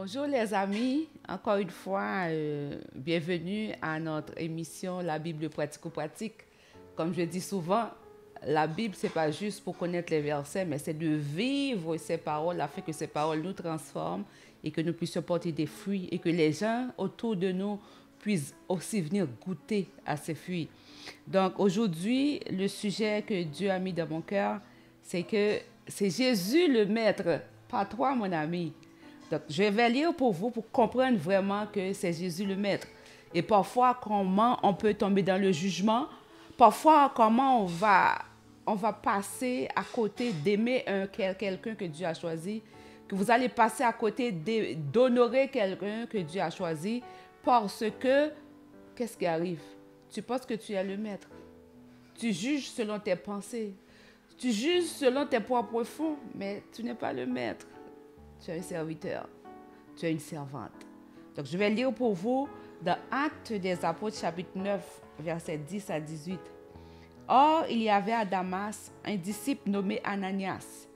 Bonjour les amis, encore une fois, bienvenue à notre émission La Bible pratico-pratique. Comme je dis souvent, la Bible, c'est pas juste pour connaître les versets, mais c'est de vivre ces paroles afin que ces paroles nous transforment et que nous puissions porter des fruits et que les gens autour de nous puissent aussi venir goûter à ces fruits. Donc aujourd'hui, le sujet que Dieu a mis dans mon cœur, c'est que c'est Jésus le Maître, pas toi mon ami. Donc, je vais lire pour vous pour comprendre vraiment que c'est Jésus le Maître. Et parfois, comment on peut tomber dans le jugement. Parfois, comment on va passer à côté d'aimer quelqu'un que Dieu a choisi. Que vous allez passer à côté d'honorer quelqu'un que Dieu a choisi. Parce que, qu'est-ce qui arrive? Tu penses que tu es le Maître. Tu juges selon tes pensées. Tu juges selon tes propres fonds, mais tu n'es pas le Maître. Tu es un serviteur, tu es une servante. Donc, je vais lire pour vous dans Actes des Apôtres, chapitre 9, versets 10 à 18. Or, il y avait à Damas un disciple nommé Ananias.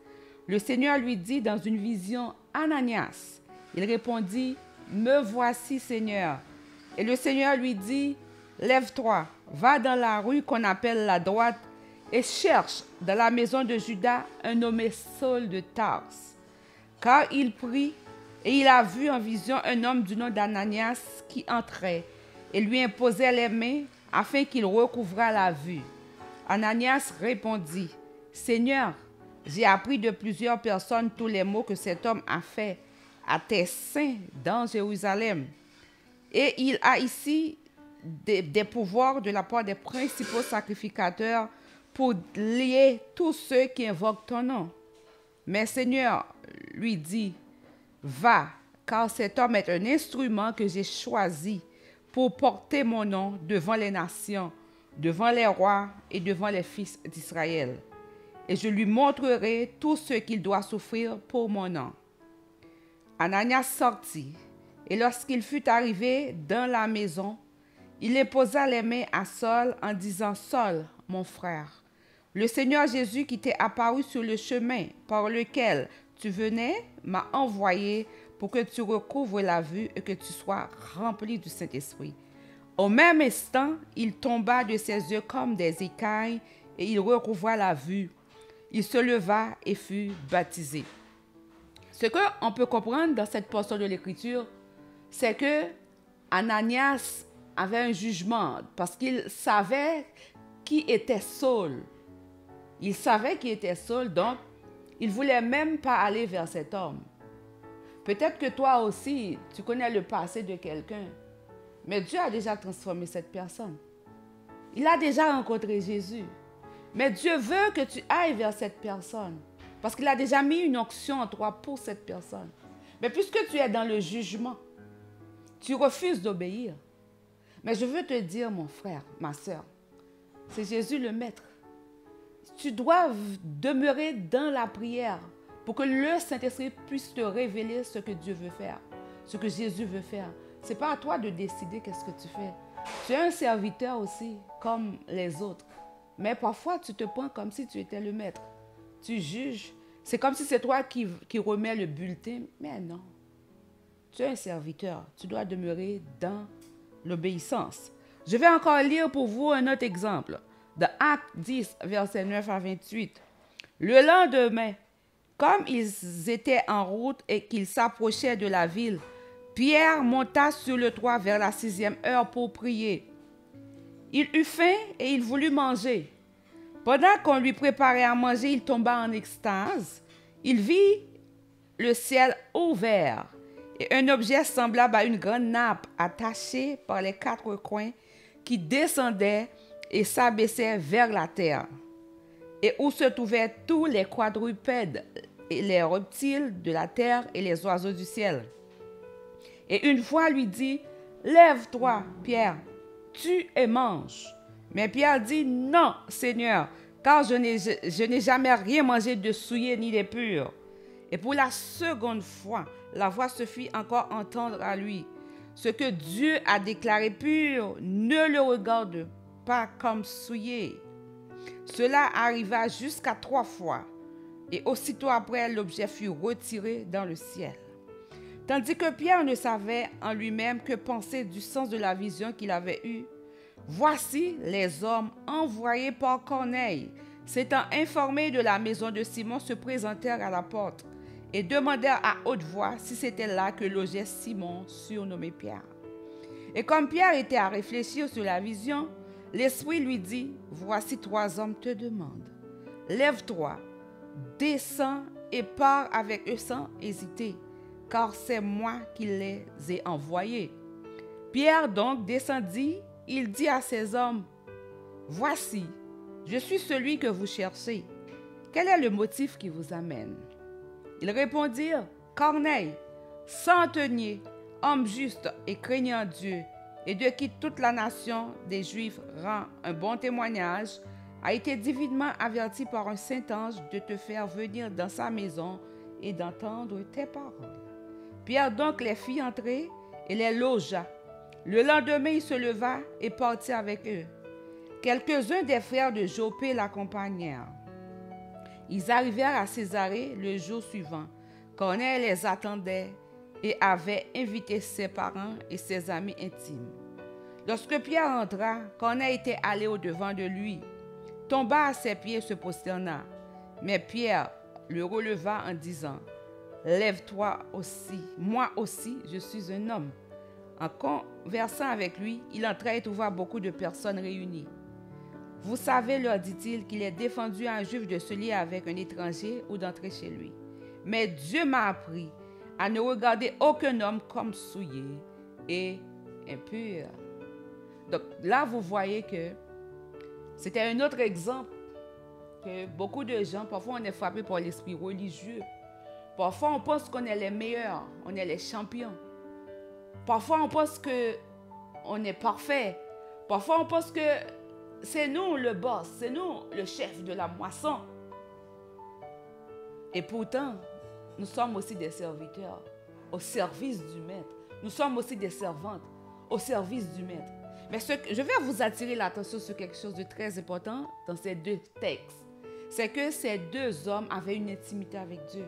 Le Seigneur lui dit dans une vision, Ananias. Il répondit, me voici, Seigneur. Et le Seigneur lui dit, lève-toi, va dans la rue qu'on appelle la droite et cherche dans la maison de Judas un nommé Saul de Tarse. Car il prit et il a vu en vision un homme du nom d'Ananias qui entrait et lui imposait les mains afin qu'il recouvrât la vue. Ananias répondit, Seigneur, j'ai appris de plusieurs personnes tous les maux que cet homme a fait à tes saints dans Jérusalem. Et il a ici des pouvoirs de la part des principaux sacrificateurs pour lier tous ceux qui invoquent ton nom. Mais Seigneur lui dit, va, car cet homme est un instrument que j'ai choisi pour porter mon nom devant les nations, devant les rois et devant les fils d'Israël. Et je lui montrerai tout ce qu'il doit souffrir pour mon nom. Ananias sortit, et lorsqu'il fut arrivé dans la maison, il imposa les mains à Saul en disant, Saul, mon frère, le Seigneur Jésus qui t'est apparu sur le chemin par lequel tu venais m'a envoyé pour que tu recouvres la vue et que tu sois rempli du Saint-Esprit. Au même instant, il tomba de ses yeux comme des écailles et il recouvra la vue. Il se leva et fut baptisé. Ce qu'on peut comprendre dans cette portion de l'Écriture, c'est que Ananias avait un jugement parce qu'il savait qui était Saul. Il savait qui était Saul, donc il ne voulait même pas aller vers cet homme. Peut-être que toi aussi, tu connais le passé de quelqu'un, mais Dieu a déjà transformé cette personne. Il a déjà rencontré Jésus. Mais Dieu veut que tu ailles vers cette personne, parce qu'il a déjà mis une onction en toi pour cette personne. Mais puisque tu es dans le jugement, tu refuses d'obéir. Mais je veux te dire, mon frère, ma soeur, c'est Jésus le Maître. Tu dois demeurer dans la prière pour que le Saint-Esprit puisse te révéler ce que Dieu veut faire, ce que Jésus veut faire. Ce n'est pas à toi de décider qu'est-ce que tu fais. Tu es un serviteur aussi, comme les autres. Mais parfois, tu te prends comme si tu étais le maître. Tu juges. C'est comme si c'est toi qui remets le bulletin. Mais non. Tu es un serviteur. Tu dois demeurer dans l'obéissance. Je vais encore lire pour vous un autre exemple. De Actes 10, versets 9 à 28. Le lendemain, comme ils étaient en route et qu'ils s'approchaient de la ville, Pierre monta sur le toit vers la 6e heure pour prier. Il eut faim et il voulut manger. Pendant qu'on lui préparait à manger, il tomba en extase. Il vit le ciel ouvert et un objet semblable à une grande nappe attachée par les 4 coins qui descendait et s'abaissait vers la terre, et où se trouvaient tous les quadrupèdes, et les reptiles de la terre et les oiseaux du ciel. Et une voix lui dit, « Lève-toi, Pierre, tue et mange. » Mais Pierre dit, « Non, Seigneur, car je n'ai jamais rien mangé de souillé ni d'impur. » Et pour la seconde fois, la voix se fit encore entendre à lui. « Ce que Dieu a déclaré pur, ne le regarde pas comme souillé. » Cela arriva jusqu'à 3 fois, et aussitôt après, l'objet fut retiré dans le ciel. Tandis que Pierre ne savait en lui-même que penser du sens de la vision qu'il avait eue. Voici les hommes envoyés par Corneille, s'étant informés de la maison de Simon, se présentèrent à la porte et demandèrent à haute voix si c'était là que logeait Simon, surnommé Pierre. Et comme Pierre était à réfléchir sur la vision, l'Esprit lui dit, « Voici 3 hommes te demandent. Lève-toi, descends et pars avec eux sans hésiter, car c'est moi qui les ai envoyés. » Pierre donc descendit, il dit à ces hommes, « Voici, je suis celui que vous cherchez. Quel est le motif qui vous amène? » Ils répondirent, « Corneille, centenier, homme juste et craignant Dieu, et de qui toute la nation des Juifs rend un bon témoignage, a été divinement averti par un saint ange de te faire venir dans sa maison et d'entendre tes paroles. » Pierre donc les fit entrer et les logea. Le lendemain, il se leva et partit avec eux. Quelques-uns des frères de Jopé l'accompagnèrent. Ils arrivèrent à Césarée le jour suivant. Corneille les attendait et avait invité ses parents et ses amis intimes. Lorsque Pierre entra, Corneille était allé au-devant de lui, tomba à ses pieds et se prosterna. Mais Pierre le releva en disant, « Lève-toi aussi, moi aussi, je suis un homme. » En conversant avec lui, il entra et trouva beaucoup de personnes réunies. « Vous savez, leur dit-il, qu'il est défendu à un juif de se lier avec un étranger ou d'entrer chez lui. Mais Dieu m'a appris à ne regarder aucun homme comme souillé et impur. » Donc là, vous voyez que c'était un autre exemple que beaucoup de gens, parfois on est frappé par l'esprit religieux. Parfois on pense qu'on est les meilleurs, on est les champions. Parfois on pense qu'on est parfait. Parfois on pense que c'est nous le boss, c'est nous le chef de la moisson. Et pourtant, nous sommes aussi des serviteurs au service du maître. Nous sommes aussi des servantes au service du maître. Mais je vais vous attirer l'attention sur quelque chose de très important dans ces 2 textes. C'est que ces 2 hommes avaient une intimité avec Dieu.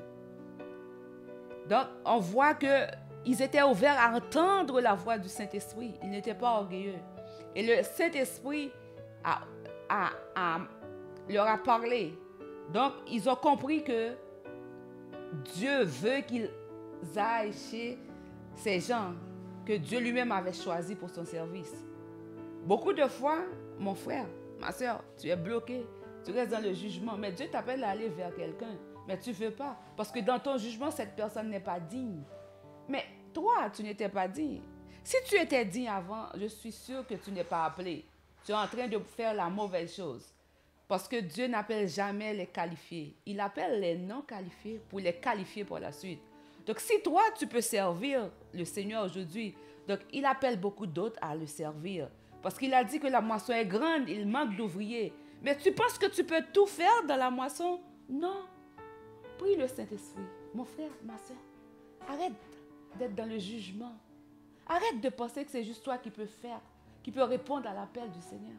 Donc, on voit qu'ils étaient ouverts à entendre la voix du Saint-Esprit. Ils n'étaient pas orgueilleux. Et le Saint-Esprit leur a parlé. Donc, ils ont compris que Dieu veut qu'ils aillent chez ces gens que Dieu lui-même avait choisis pour son service. Beaucoup de fois, mon frère, ma soeur, tu es bloqué, tu restes dans le jugement, mais Dieu t'appelle à aller vers quelqu'un, mais tu ne veux pas, parce que dans ton jugement, cette personne n'est pas digne. Mais toi, tu n'étais pas digne. Si tu étais digne avant, je suis sûre que tu n'es pas appelé. Tu es en train de faire la mauvaise chose. Parce que Dieu n'appelle jamais les qualifiés. Il appelle les non qualifiés pour les qualifier pour la suite. Donc si toi, tu peux servir le Seigneur aujourd'hui, donc il appelle beaucoup d'autres à le servir. Parce qu'il a dit que la moisson est grande, il manque d'ouvriers. Mais tu penses que tu peux tout faire dans la moisson? Non. Prie le Saint-Esprit. Mon frère, ma soeur, arrête d'être dans le jugement. Arrête de penser que c'est juste toi qui peux faire, qui peux répondre à l'appel du Seigneur.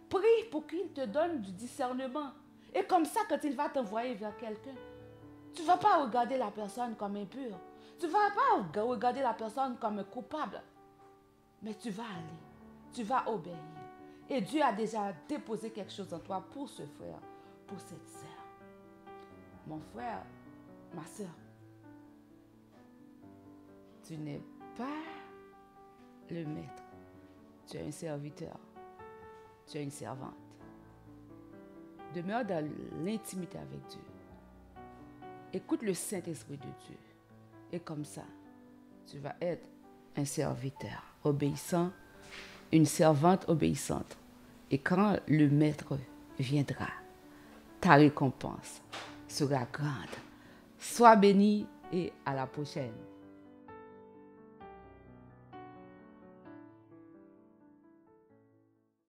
Prie pour qu'il te donne du discernement. Et comme ça, quand il va t'envoyer vers quelqu'un, tu ne vas pas regarder la personne comme impure. Tu ne vas pas regarder la personne comme coupable. Mais tu vas aller. Tu vas obéir. Et Dieu a déjà déposé quelque chose en toi pour ce frère, pour cette sœur. Mon frère, ma sœur, tu n'es pas le maître. Tu es un serviteur. Tu es une servante. Demeure dans l'intimité avec Dieu. Écoute le Saint-Esprit de Dieu. Et comme ça, tu vas être un serviteur obéissant, une servante obéissante. Et quand le maître viendra, ta récompense sera grande. Sois béni et à la prochaine.